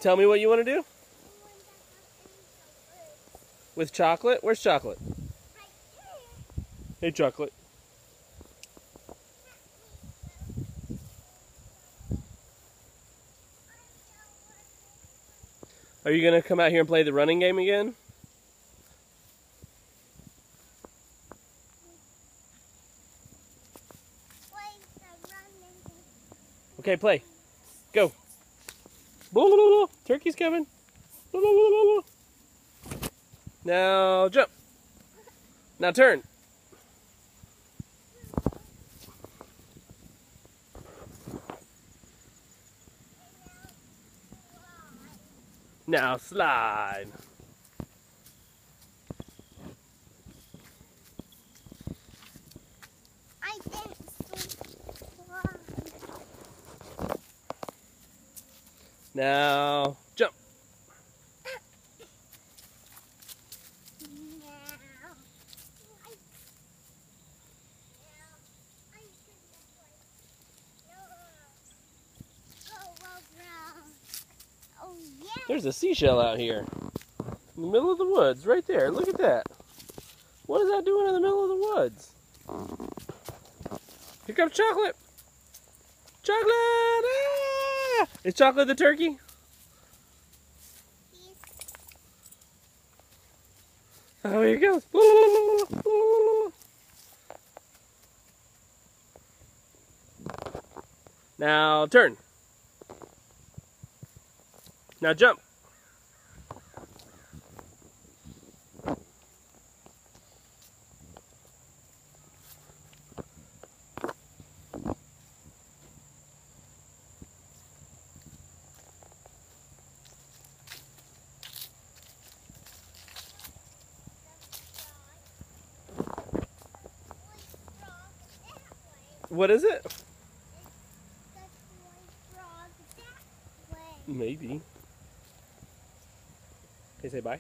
Tell me what you want to do with chocolate. Where's chocolate? Hey, chocolate. Are you gonna come out here and play the running game again? Okay, play. Go. Turkey's coming. Now jump. Now turn. Now slide. Now jump. There's a seashell out here in the middle of the woods, right there. Look at that. What is that doing in the middle of the woods? Here comes Chocolate. Chocolate! Ah! Is Chocolate the turkey? Oh, here he goes. Now turn. Now jump. What is it? Maybe. Okay, say bye.